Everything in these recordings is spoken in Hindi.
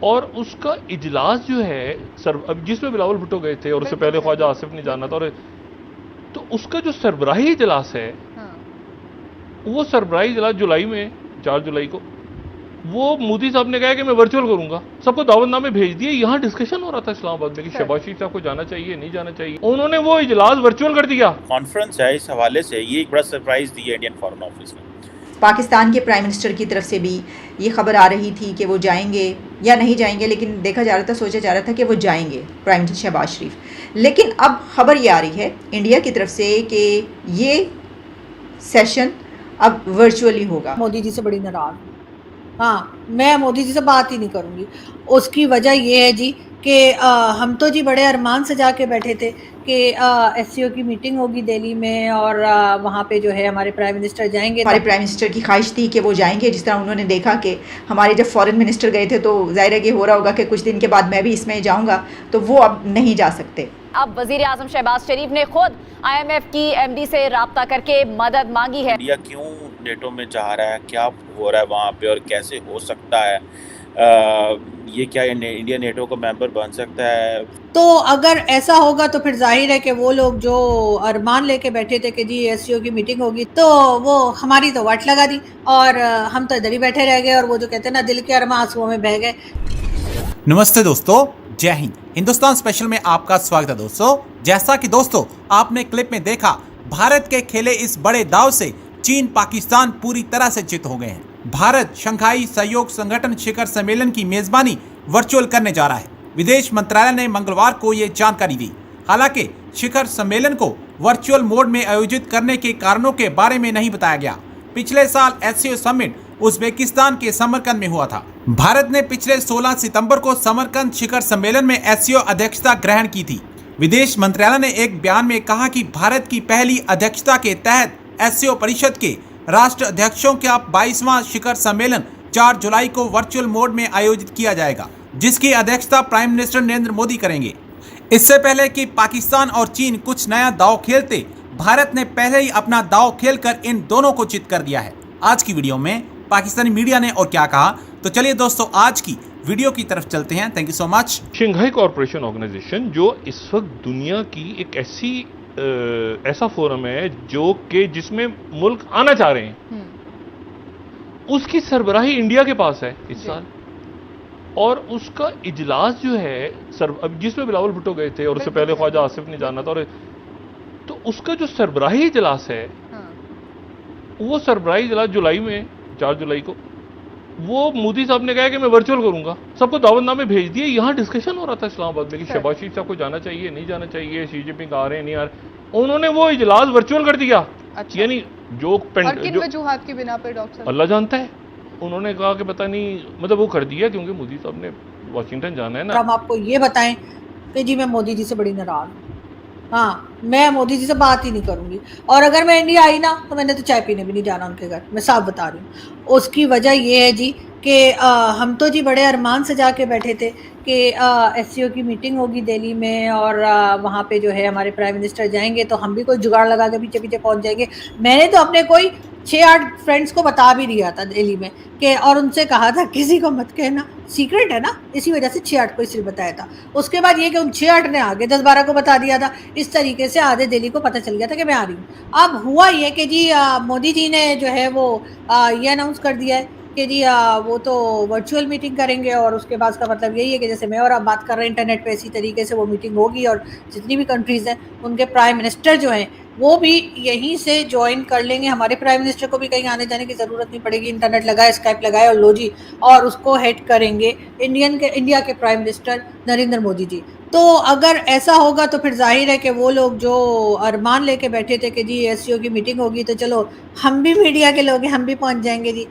और उसका इजलास जो है अब जिसमें बिलावल भुट्टो गए थे और उससे पहले ख्वाजा आसिफ ने जाना था, और तो उसका जो सरबराही इजलास है, हाँ। वो सरबराही इजलास जुलाई में, 4 जुलाई को, वो मोदी साहब ने कहा कि मैं वर्चुअल करूंगा, सबको दावतनामे भेज दिए। यहाँ डिस्कशन हो रहा था इस्लामाबाद में कि शहबाज शरीफ साहब को जाना चाहिए नहीं जाना चाहिए, उन्होंने वो इजलास वर्चुअल कर दिया। कॉन्फ्रेंस है, इस हवाले से ये एक बड़ा सरप्राइज दी है इंडियन फॉरेन ऑफिस ने। पाकिस्तान के प्राइम मिनिस्टर की तरफ से भी ये खबर आ रही थी कि वो जाएंगे या नहीं जाएंगे, लेकिन देखा जा रहा था, सोचा जा रहा था कि वो जाएंगे प्राइम मिनिस्टर शहबाज शरीफ। लेकिन अब खबर ये आ रही है इंडिया की तरफ से कि ये सेशन अब वर्चुअली होगा। मोदी जी से बड़ी नाराज हूँ। हाँ, मैं मोदी जी से बात ही नहीं करूँगी। उसकी वजह ये है जी कि हम तो जी बड़े अरमान से जाके बैठे थे कि एससीओ की मीटिंग होगी दिल्ली में और वहाँ पे जो है हमारे प्राइम मिनिस्टर जाएंगे। हमारे प्राइम मिनिस्टर की ख्वाहिश थी कि वो जाएंगे, जिस तरह उन्होंने देखा कि हमारे जब फॉरेन मिनिस्टर गए थे तो जाहिर है कि हो रहा होगा कि कुछ दिन के बाद मैं भी इसमें जाऊँगा, तो वो अब नहीं जा सकते। अब वजीर आजम शहबाज शरीफ ने खुद IMF की MD से राब्ता करके मदद मांगी है। इंडिया क्यों नेटो में चाह रहा है, क्या हो रहा है वहाँ पे और कैसे हो सकता है, ये क्या इंडिया नेटो का मेंबर बन सकता है? तो अगर ऐसा होगा तो फिर जाहिर है कि वो लोग जो अरमान लेके बैठे थे कि जी एससीओ की मीटिंग होगी, तो वो हमारी तो वाट लगा दी और हम तो इधर ही बैठे रह गए और वो जो कहते हैं ना, दिल के अरमान आंसुओं में बह गए। नमस्ते दोस्तों, जय हिंद। हिंदुस्तान स्पेशल में आपका स्वागत है दोस्तों। जैसा कि दोस्तों आपने क्लिप में देखा, भारत के खेले इस बड़े दाव से चीन पाकिस्तान पूरी तरह से चित हो गए हैं। भारत शंघाई सहयोग संगठन शिखर सम्मेलन की मेजबानी वर्चुअल करने जा रहा है। विदेश मंत्रालय ने मंगलवार को ये जानकारी दी। हालांकि शिखर सम्मेलन को वर्चुअल मोड में आयोजित करने के कारणों के बारे में नहीं बताया गया। पिछले साल एससीओ समिट उज्बेकिस्तान के समरकंद में हुआ था। भारत ने पिछले 16 सितंबर को समरकंद शिखर सम्मेलन में एससीओ अध्यक्षता ग्रहण की थी। विदेश मंत्रालय ने एक बयान में कहा कि भारत की पहली अध्यक्षता के तहत एससीओ परिषद के राष्ट्र अध्यक्षों का 22वां शिखर सम्मेलन 4 जुलाई को वर्चुअल मोड में आयोजित किया जाएगा, जिसकी अध्यक्षता प्राइम मिनिस्टर नरेंद्र मोदी करेंगे। इससे पहले कि पाकिस्तान और चीन कुछ नया दांव खेलते, भारत ने पहले ही अपना दांव खेलकर इन दोनों को चित कर दिया है। आज की वीडियो में पाकिस्तानी मीडिया ने और क्या कहा, तो चलिए दोस्तों आज की वीडियो की तरफ चलते हैं। Thank you so much. Shanghai corporation organisation जो इस वक्त दुनिया की एक ऐसा फोरम है जो कि जिसमें मुल्क आना चाह रहे हैं, उसकी सरबराही इंडिया के पास है इस साल, और उसका इजलास जो है अब जिसमें बिलावल भुट्टो गए थे और उससे पहले ख्वाजा आसिफ ने जाना था, और तो उसका जो सरबराही इजलास है, वो सरबराही इजलास जुलाई में, 4 जुलाई को, वो मोदी साहब ने कहा कि मैं वर्चुअल करूंगा, सबको दावतनामे भेज दिए। यहाँ डिस्कशन हो रहा था इस्लामाबाद में कि शहबाज शरीफ साहब को जाना चाहिए नहीं जाना चाहिए, शी जिनपिंग आ रहे हैं नहीं आ रहे, उन्होंने वो इजलास वर्चुअल कर दिया। अच्छा। यानी जो किन वजूहात की बिना पर डॉक्टर अल्लाह जानता है, उन्होंने कहा कि पता नहीं, मतलब वो कर दिया क्योंकि मोदी साहब ने वाशिंगटन जाना है ना। हम आपको ये बताएं कि जी मैं मोदी जी से बड़ी नाराज हूँ। हाँ, मैं मोदी जी से बात ही नहीं करूँगी और अगर मैं इंडिया आई ना तो मैंने तो चाय पीने भी नहीं जाना उनके घर, मैं साफ बता रही हूँ। उसकी वजह ये है जी कि हम तो जी बड़े अरमान से जाके बैठे थे कि एससीओ की मीटिंग होगी दिल्ली में और वहाँ पे जो है हमारे प्राइम मिनिस्टर जाएंगे, तो हम भी कोई जुगाड़ लगा के पीछे पीछे पहुँच जाएंगे। मैंने तो अपने कोई 6-8 फ्रेंड्स को बता भी दिया था दिल्ली में कि, और उनसे कहा था किसी को मत कहना, सीक्रेट है ना, इसी वजह से 6-8 को इसलिए बताया था। उसके बाद ये कि उन 6-8 ने आगे 10-12 को बता दिया था। इस तरीके से आधे दिल्ली को पता चल गया था कि मैं आ रही हूँ। अब हुआ ये कि जी मोदी जी ने जो है वो ये अनाउंस कर दिया है कि जी वो तो वर्चुअल मीटिंग करेंगे, और उसके बाद का मतलब यही है कि जैसे मैं और आप बात कर रहे हैं इंटरनेट पे, इसी तरीके से वो मीटिंग होगी और जितनी भी कंट्रीज़ हैं उनके प्राइम मिनिस्टर जो हैं वो भी यहीं से ज्वाइन कर लेंगे। हमारे प्राइम मिनिस्टर को भी कहीं आने जाने की ज़रूरत नहीं पड़ेगी, इंटरनेट लगाए, स्काइप लगाए और लो जी, और उसको हेड करेंगे इंडिया के प्राइम मिनिस्टर नरेंद्र मोदी जी। तो अगर ऐसा होगा तो फिर जाहिर है कि वो लोग जो अरमान लेके बैठे थे कि जी एससीओ की मीटिंग होगी, तो चलो हम भी मीडिया के लोग हैं, हम भी पहुंच जाएंगे जी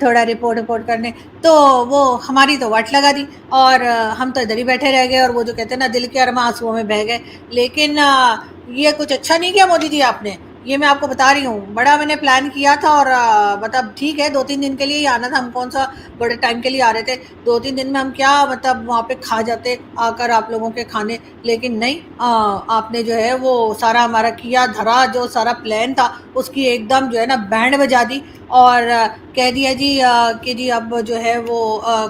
थोड़ा रिपोर्ट करने, तो वो हमारी तो वाट लगा दी और हम तो इधर ही बैठे रह गए और वो जो कहते हैं ना, दिल के अरमान आंसुओं में बह गए। लेकिन ये कुछ अच्छा नहीं किया मोदी जी आपने, ये मैं आपको बता रही हूँ। बड़ा मैंने प्लान किया था और मतलब ठीक है 2-3 दिन के लिए ही आना था। हम कौन सा बड़े टाइम के लिए आ रहे थे। 2-3 दिन में हम क्या मतलब वहाँ पे खा जाते आकर आप लोगों के खाने, लेकिन नहीं, आपने जो है वो सारा हमारा किया धरा, जो सारा प्लान था उसकी एकदम जो है ना बैंड बजा दी और कह दिया जी कि जी अब जो है वो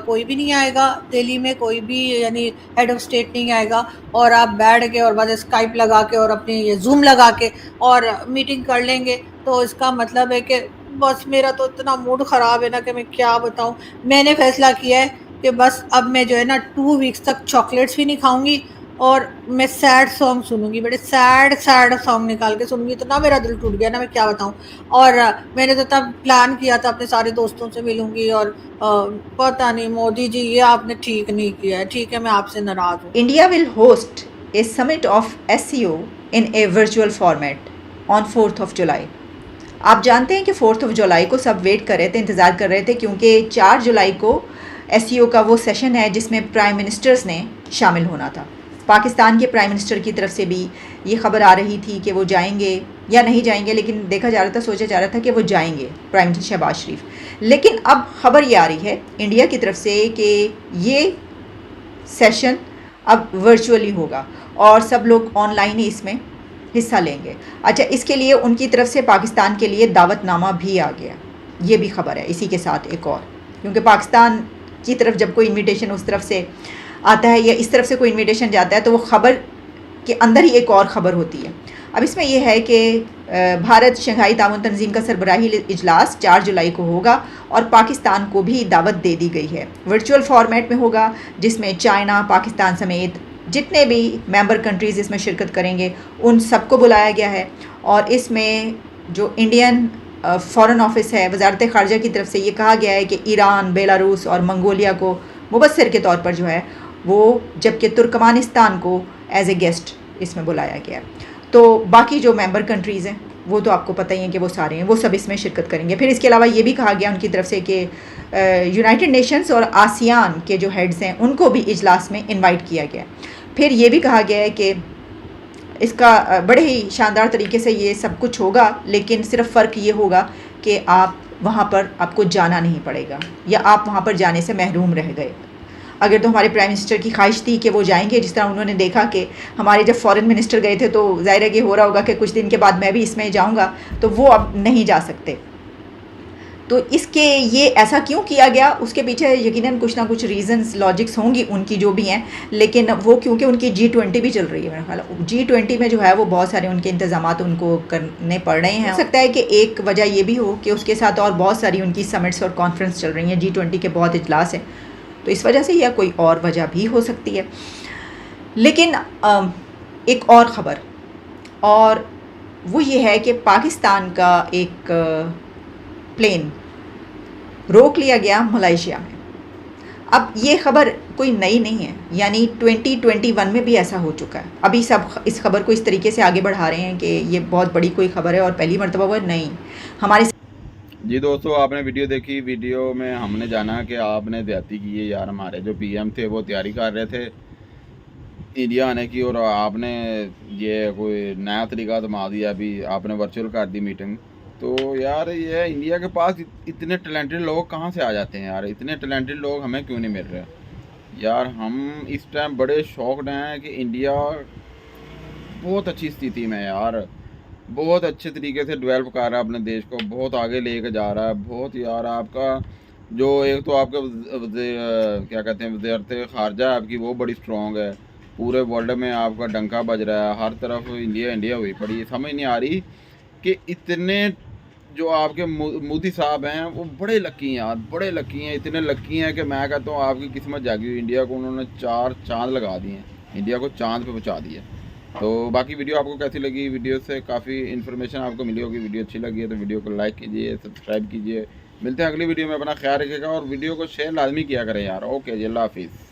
कोई भी नहीं आएगा दिल्ली में, कोई भी यानी हेड ऑफ स्टेट नहीं आएगा और आप बैठ के और बाद स्काइप लगा के और अपनी ये जूम लगा के और मीटिंग कर लेंगे। तो इसका मतलब है कि बस मेरा तो इतना मूड ख़राब है ना कि मैं क्या बताऊँ। मैंने फ़ैसला किया है कि बस अब मैं जो है ना 2 वीक्स तक चॉकलेट्स भी नहीं खाऊँगी और मैं सैड सॉन्ग सुनूँगी, बड़े सैड सॉन्ग निकाल के सुनूँगी। इतना मेरा दिल टूट गया ना, मैं क्या बताऊँ। और मैंने तो तब प्लान किया था अपने सारे दोस्तों से मिलूँगी और पता नहीं मोदी जी ये आपने ठीक नहीं किया है। ठीक है, मैं आपसे नाराज़ हूँ। India will host a summit of SEO in a virtual format on 4th of July. आप जानते हैं कि 4th of July को सब वेट कर रहे थे, इंतज़ार कर रहे थे, क्योंकि 4 जुलाई को SEO का वो सेशन है जिसमें प्राइम मिनिस्टर्स ने शामिल होना था। पाकिस्तान के प्राइम मिनिस्टर की तरफ से भी ये खबर आ रही थी कि वो जाएंगे या नहीं जाएंगे, लेकिन देखा जा रहा था, सोचा जा रहा था कि वो जाएंगे, प्राइम मिनिस्टर शहबाज शरीफ। लेकिन अब खबर ये आ रही है इंडिया की तरफ से कि ये सेशन अब वर्चुअली होगा और सब लोग ऑनलाइन ही इसमें हिस्सा लेंगे। अच्छा, इसके लिए उनकी तरफ से पाकिस्तान के लिए दावतनामा भी आ गया, ये भी खबर है इसी के साथ एक और, क्योंकि पाकिस्तान की तरफ जब कोई इन्विटेशन उस तरफ से आता है या इस तरफ से कोई इन्विटेशन जाता है तो वो ख़बर के अंदर ही एक और ख़बर होती है। अब इसमें यह है कि भारत शंघाई ताउन तंजीम का सरबराही इजलास 4 जुलाई को होगा और पाकिस्तान को भी दावत दे दी गई है। वर्चुअल फॉर्मेट में होगा जिसमें चाइना, पाकिस्तान समेत जितने भी मेंबर कंट्रीज़ इसमें शिरकत करेंगे उन सबको बुलाया गया है। और इसमें जो इंडियन फ़ॉरेन ऑफिस है, वजारत ख़ारजा की तरफ से ये कहा गया है कि ईरान, बेलारूस और मंगोलिया को मुबस्सिर के तौर पर जो है वो, जबकि तुर्कमानिस्तान को एज ए गेस्ट इसमें बुलाया गया। तो बाकी जो मेंबर कंट्रीज़ हैं वो तो आपको पता ही है कि वो सारे हैं, वो सब इसमें शिरकत करेंगे। फिर इसके अलावा ये भी कहा गया उनकी तरफ से कि यूनाइटेड नेशंस और आसियान के जो हेड्स हैं उनको भी इजलास में इनवाइट किया गया। फिर ये भी कहा गया है कि इसका बड़े ही शानदार तरीके से ये सब कुछ होगा, लेकिन सिर्फ फ़र्क ये होगा कि आप वहाँ पर आपको जाना नहीं पड़ेगा या आप वहाँ पर जाने से महरूम रह गए। अगर तो हमारे प्राइम मिनिस्टर की ख्वाहिश थी कि वो जाएंगे, जिस तरह उन्होंने देखा कि हमारे जब फॉरेन मिनिस्टर गए थे तो ज़ाहिर है कि हो रहा होगा कि कुछ दिन के बाद मैं भी इसमें जाऊंगा, तो वो अब नहीं जा सकते। तो इसके ये ऐसा क्यों किया गया, उसके पीछे यकीनन कुछ ना कुछ रीज़न्स, लॉजिक्स होंगी उनकी जो भी हैं, लेकिन वो क्योंकि उनकी G20 भी चल रही है, मेरा ख्याल G20 में जो है वो बहुत सारे उनके इंतज़ामात उनको करने पड़ रहे हैं। हो सकता है कि एक वजह ये भी हो कि उसके साथ और बहुत सारी उनकी समिट्स और कॉन्फ्रेंस चल रही हैं, G20 के बहुत इजलास हैं, तो इस वजह से या कोई और वजह भी हो सकती है। लेकिन एक और ख़बर, और वो ये है कि पाकिस्तान का एक प्लेन रोक लिया गया मलेशिया में। अब ये ख़बर कोई नई नहीं है, यानी 2021 में भी ऐसा हो चुका है। अभी सब इस खबर को इस तरीके से आगे बढ़ा रहे हैं कि ये बहुत बड़ी कोई ख़बर है और पहली मरतबा वो नहीं। हमारे जी दोस्तों, आपने वीडियो देखी, वीडियो में हमने जाना कि आपने ज़्यादती की है यार, हमारे जो पीएम थे वो तैयारी कर रहे थे इंडिया आने की और आपने ये कोई नया तरीका आजमा दिया, अभी आपने वर्चुअल कर दी मीटिंग। तो यार ये इंडिया के पास इतने टैलेंटेड लोग कहाँ से आ जाते हैं यार, इतने टैलेंटेड लोग हमें क्यों नहीं मिल रहे यार। हम इस टाइम बड़े शॉक्ड हैं कि इंडिया बहुत अच्छी स्थिति में है यार, बहुत अच्छे तरीके से डेवलप कर रहा है अपने देश को, बहुत आगे लेके जा रहा है, बहुत यार। आपका जो एक तो आपका क्या कहते हैं वज़ारत ख़ारजा आपकी वो बड़ी स्ट्रॉन्ग है, पूरे वर्ल्ड में आपका डंका बज रहा है, हर तरफ इंडिया इंडिया हुई पड़ी। समझ नहीं आ रही कि इतने जो आपके मोदी साहब हैं वो बड़े लकी हैं यार, बड़े लकी हैं, इतने लकी हैं कि मैं कहता हूँ आपकी किस्मत जागी हुई। इंडिया को उन्होंने 4 चाँद लगा दिए हैं, इंडिया को चाँद पे पहुँचा दिया। तो बाकी वीडियो आपको कैसी लगी, वीडियो से काफ़ी इन्फॉर्मेशन आपको मिली होगी। वीडियो अच्छी लगी है तो वीडियो को लाइक कीजिए, सब्सक्राइब कीजिए। मिलते हैं अगली वीडियो में, अपना ख्याल रखिएगा और वीडियो को शेयर लाजमी किया करें यार। ओके जी, अल्लाह हाफिज़।